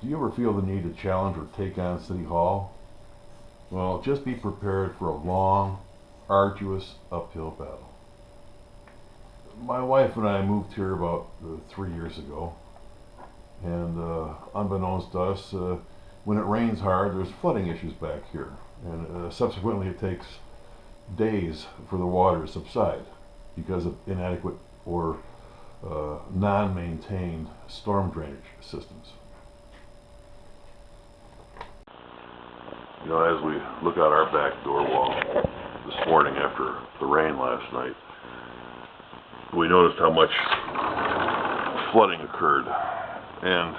Do you ever feel the need to challenge or take on City Hall? Well, just be prepared for a long, arduous uphill battle. My wife and I moved here about 3 years ago, and unbeknownst to us, when it rains hard, there's flooding issues back here, and subsequently it takes days for the water to subside because of inadequate or non-maintained storm drainage systems. You know, as we look out our back door wall this morning after the rain last night, we noticed how much flooding occurred. And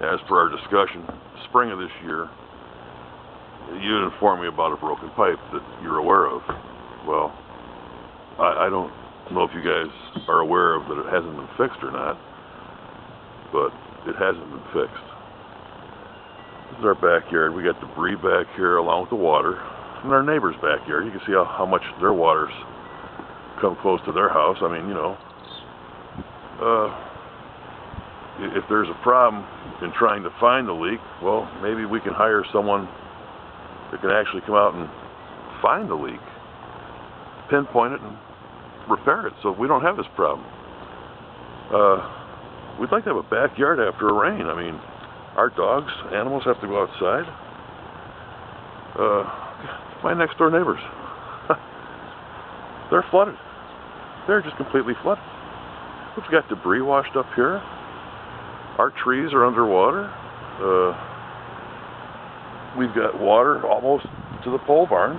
as per our discussion, spring of this year, you informed me about a broken pipe that you're aware of. Well, I don't know if you guys are aware of that it hasn't been fixed or not, but it hasn't been fixed. This is our backyard. We got debris back here along with the water. In our neighbor's backyard, you can see how much their water's come close to their house. I mean, you know, if there's a problem in trying to find the leak, well, maybe we can hire someone that can actually come out and find the leak, pinpoint it, and repair it so we don't have this problem. We'd like to have a backyard after a rain. I mean, our dogs, animals have to go outside. My next door neighbors, they're flooded. They're just completely flooded. We've got debris washed up here. Our trees are underwater. We've got water almost to the pole barn.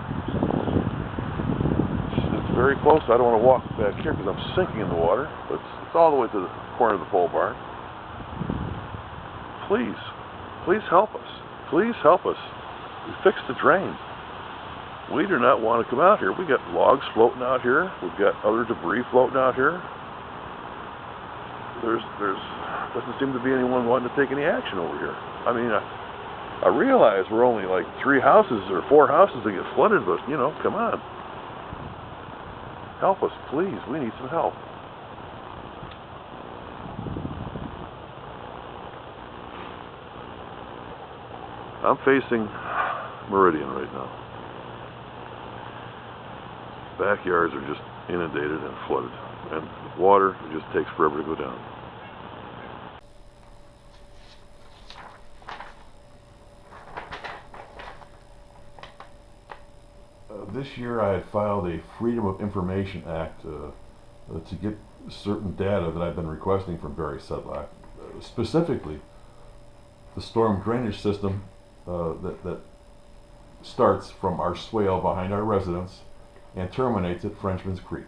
It's very close. I don't want to walk back here because I'm sinking in the water. But it's all the way to the corner of the pole barn. Please help us. Please help us. We fixed the drain. We do not want to come out here. We got logs floating out here. We've got other debris floating out here. There's doesn't seem to be anyone wanting to take any action over here. I mean, I realize we're only like 3 houses or 4 houses that get flooded, but you know, come on. Help us, please. We need some help. I'm facing Meridian right now. Backyards are just inundated and flooded, and water just takes forever to go down. This year I had filed a Freedom of Information Act to get certain data that I've been requesting from Barry Sedlock, specifically the storm drainage system that starts from our swale behind our residence and terminates at Frenchman's Creek.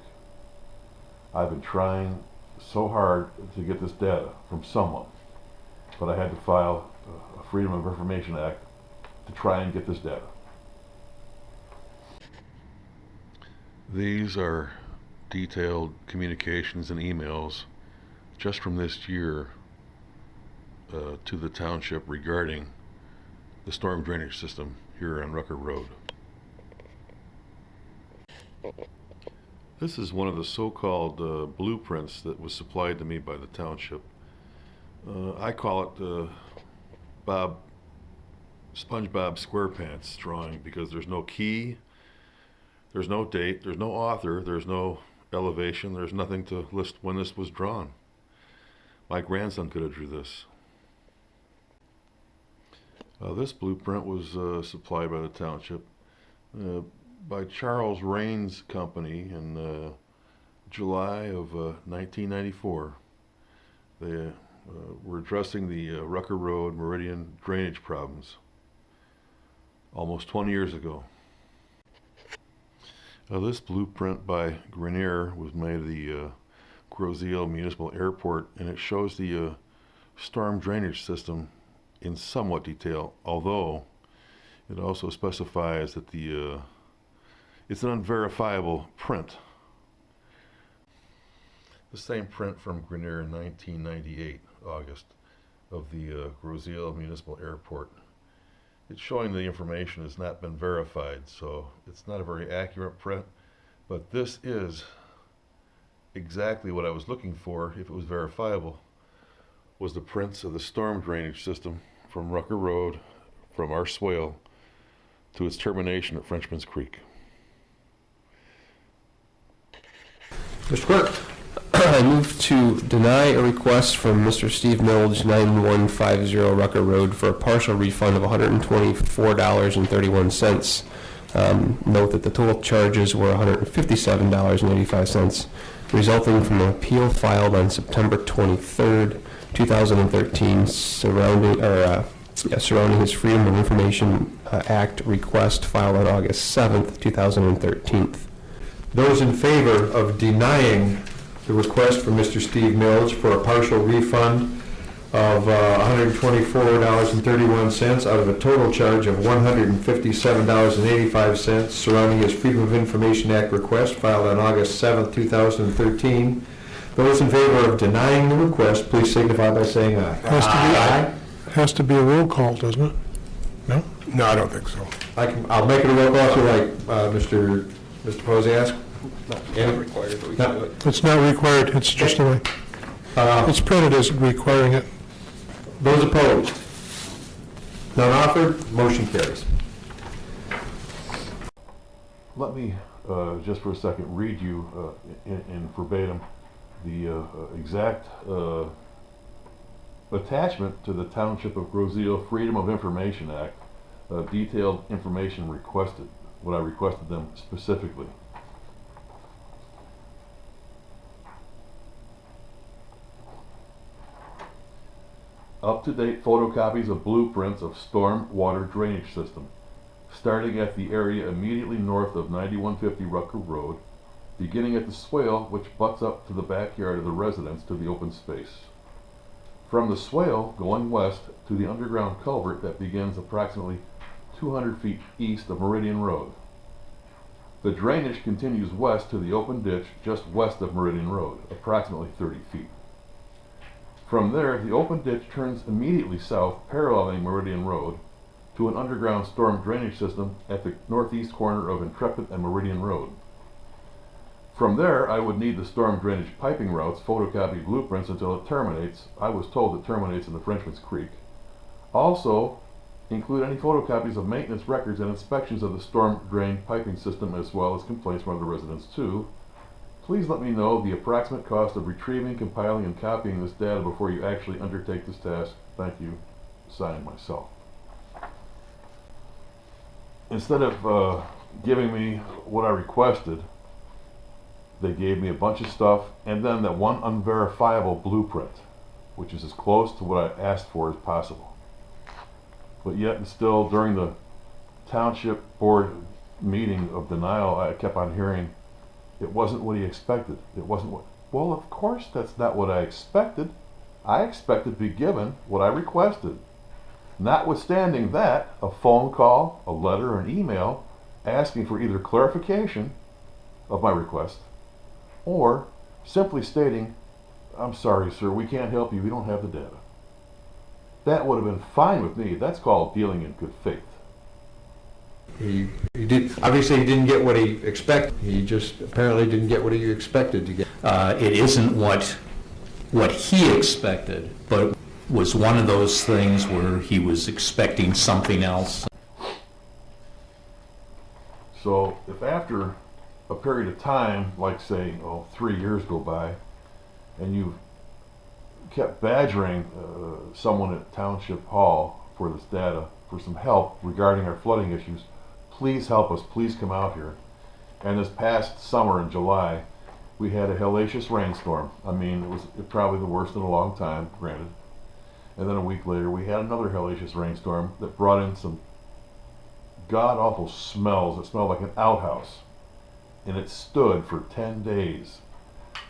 I've been trying so hard to get this data from someone, but I had to file a Freedom of Information Act to try and get this data. These are detailed communications and emails just from this year to the township regarding the storm drainage system here on Rucker Road. This is one of the so-called blueprints that was supplied to me by the township. I call it SpongeBob SquarePants drawing because there's no key, there's no date, there's no author, there's no elevation, there's nothing to list when this was drawn. My grandson could have drew this. This blueprint was supplied by the township by Charles Raines Company in July of 1994. They were addressing the Rucker Road Meridian drainage problems almost 20 years ago. This blueprint by Grenier was made at the Groseal Municipal Airport, and it shows the storm drainage system in somewhat detail, although it also specifies that it's an unverifiable print. The same print from Grenier in 1998, August, of the Groseal Municipal Airport. It's showing the information has not been verified, so it's not a very accurate print, but this is exactly what I was looking for if it was verifiable. was the prints of the storm drainage system from Rucker Road, from our swale to its termination at Frenchman's Creek. Mr. Clerk. I move to deny a request from Mr. Steve Milge, 9150 Rucker Road, for a partial refund of $124.31. Note that the total charges were $157.85, resulting from an appeal filed on September 23rd, 2013, surrounding his Freedom of Information Act request filed on August 7th, 2013. Those in favor of denying the request from Mr. Steve Mills for a partial refund of $124.31 out of a total charge of $157.85 surrounding his Freedom of Information Act request filed on August 7th, 2013. Those in favor of denying the request, please signify by saying aye. Has to be a roll call, doesn't it? No? No, I don't think so. I'll make it a roll call if you like, Mr. Posiask. Not required, but we can do it. It's not required, it's just the way. It's printed as requiring it. Those opposed? None offered, motion carries. Let me, just for a second, read you in verbatim the exact attachment to the Township of Groseal Freedom of Information Act, detailed information requested, what I requested them specifically. Up-to-date photocopies of blueprints of storm water drainage system, starting at the area immediately north of 9150 Rucker Road, beginning at the swale which butts up to the backyard of the residence to the open space. From the swale going west to the underground culvert that begins approximately 200 feet east of Meridian Road. The drainage continues west to the open ditch just west of Meridian Road, approximately 30 feet. From there, the open ditch turns immediately south, paralleling Meridian Road, to an underground storm drainage system at the northeast corner of Intrepid and Meridian Road. From there, I would need the storm drainage piping routes, photocopy blueprints until it terminates. I was told it terminates in the Frenchman's Creek. Also, include any photocopies of maintenance records and inspections of the storm drain piping system, as well as complaints from other residents too. Please let me know the approximate cost of retrieving, compiling, and copying this data before you actually undertake this task. Thank you. Signed, myself. Instead of giving me what I requested, they gave me a bunch of stuff, and then that one unverifiable blueprint, which is as close to what I asked for as possible. But yet and still, during the township board meeting of denial, I kept on hearing, it wasn't what he expected. It wasn't what... Well, of course that's not what I expected. I expected to be given what I requested. Notwithstanding that, a phone call, a letter, or an email asking for either clarification of my request or simply stating, I'm sorry, sir, we can't help you, we don't have the data. That would have been fine with me. That's called dealing in good faith. He obviously he didn't get what he expected. He just apparently didn't get what he expected to get. It isn't what he expected, but was one of those things where he was expecting something else. So if after a period of time, like say, 3 years go by, and you've kept badgering someone at Township Hall for this data, for some help regarding our flooding issues, please help us, please come out here. And this past summer in July, we had a hellacious rainstorm. I mean, it was probably the worst in a long time, granted. And then a week later, we had another hellacious rainstorm that brought in some god-awful smells. It smelled like an outhouse. And it stood for 10 days.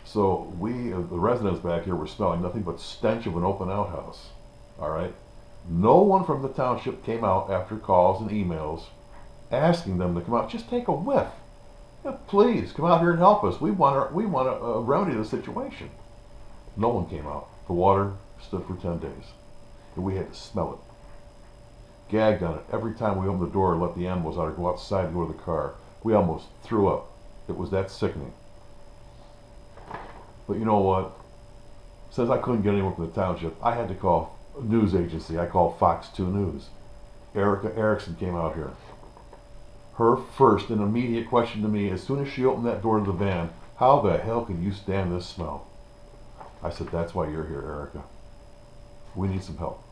So we, the residents back here, were smelling nothing but stench of an open outhouse. All right? No one from the township came out after calls and emails asking them to come out. Just take a whiff. Please, come out here and help us. We want to remedy the situation. No one came out. The water stood for 10 days. And we had to smell it. Gagged on it. Every time we opened the door and let the animals out or go outside and go to the car, we almost threw up. It was that sickening. But you know what? Since I couldn't get anyone from the township, I had to call a news agency. I called Fox 2 News. Erica Erickson came out here. Her first and immediate question to me, as soon as she opened that door to the van, how the hell can you stand this smell? I said, that's why you're here, Erica. We need some help.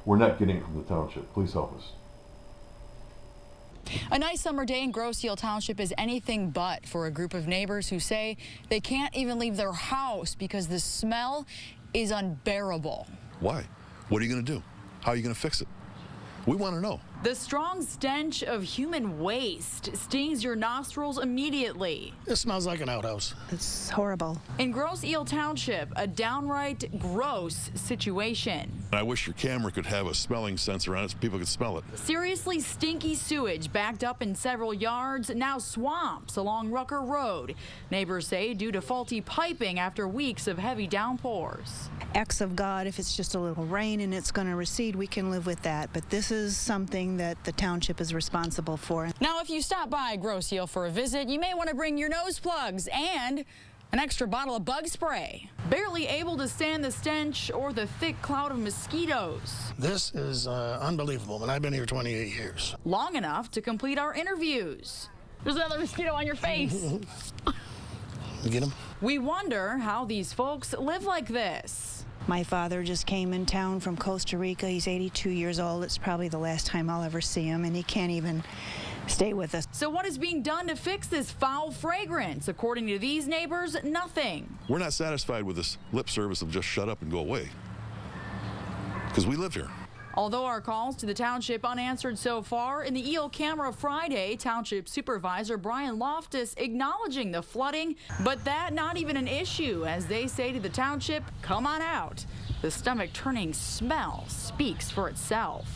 We're not getting it from the township. Please help us. A nice summer day in Grosse Ile Township is anything but for a group of neighbors who say they can't even leave their house because the smell is unbearable. Why? What are you going to do? How are you going to fix it? We want to know. The strong stench of human waste stings your nostrils immediately. It smells like an outhouse. It's horrible. In Grosse Ile Township, a downright gross situation. I wish your camera could have a smelling sensor on it so people could smell it. Seriously stinky sewage backed up in several yards, now swamps along Rucker Road. Neighbors say due to faulty piping after weeks of heavy downpours. Acts of God, if it's just a little rain and it's going to recede, we can live with that. But this is something that the township is responsible for. Now, if you stop by Grosse Ile for a visit, you may want to bring your nose plugs and an extra bottle of bug spray. Barely able to stand the stench or the thick cloud of mosquitoes. This is unbelievable, and I've been here 28 years. Long enough to complete our interviews. There's another mosquito on your face. You get them? We wonder how these folks live like this. My father just came in town from Costa Rica. He's 82 years old. It's probably the last time I'll ever see him, and he can't even stay with us. So what is being done to fix this foul fragrance? According to these neighbors, nothing. We're not satisfied with this lip service of just shut up and go away. Because we live here. Although our calls to the township unanswered so far, in the Eel Camera Friday, Township Supervisor Brian Loftus acknowledging the flooding, but that not even an issue, as they say to the township, come on out. The stomach-turning smell speaks for itself.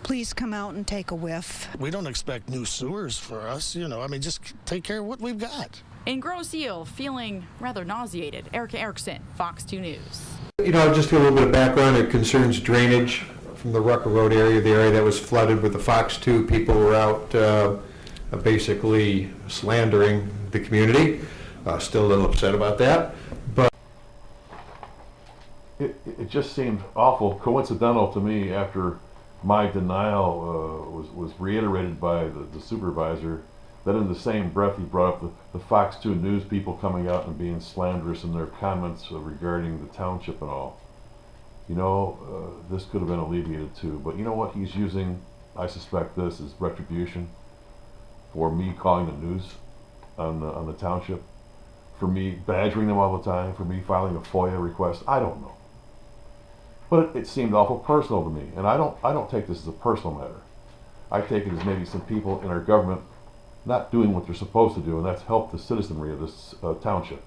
Please come out and take a whiff. We don't expect new sewers for us, you know. I mean, just take care of what we've got. In Grosse Ile, feeling rather nauseated, Erica Erickson, Fox 2 News. You know, just a little bit of background. It concerns drainage from the Rucker Road area, the area that was flooded with the Fox 2. People were out basically slandering the community. Still a little upset about that. But It just seemed awful coincidental to me after my denial was reiterated by the supervisor, that in the same breath he brought up the Fox 2 News people coming out and being slanderous in their comments regarding the township and all. You know, this could have been alleviated too, but you know what he's using, I suspect this is retribution for me calling the news on the township, for me badgering them all the time, for me filing a FOIA request. I don't know. But it seemed awful personal to me, and I don't take this as a personal matter. I take it as maybe some people in our government not doing what they're supposed to do, and that's help the citizenry of this township.